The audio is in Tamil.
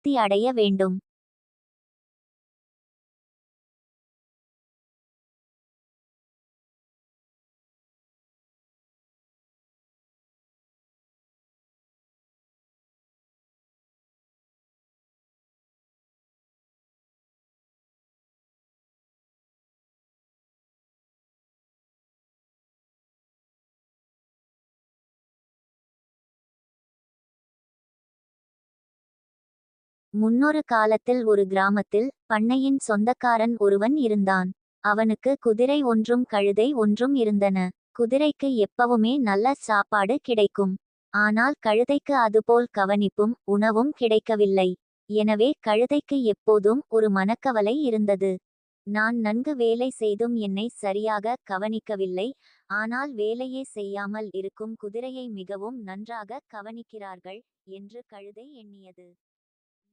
திருப்தி அடைய வேண்டும். முன்னொரு காலத்தில் ஒரு கிராமத்தில் பண்ணையின் சொந்தக்காரன் ஒருவன் இருந்தான். அவனுக்கு குதிரை ஒன்றும் கழுதை ஒன்றும் இருந்தன. குதிரைக்கு எப்பவுமே நல்ல சாப்பாடு கிடைக்கும். ஆனால் கழுதைக்கு அதுபோல் கவனிப்பும் உணவும் கிடைக்கவில்லை. எனவே கழுதைக்கு எப்போதும் ஒரு மனக்கவலை இருந்தது. நான் நன்கு வேலை செய்தும் என்னை சரியாக கவனிக்கவில்லை. ஆனால் வேலையே செய்யாமல் இருக்கும் குதிரையை மிகவும் நன்றாக கவனிக்கிறார்கள் என்று கழுதை எண்ணியது.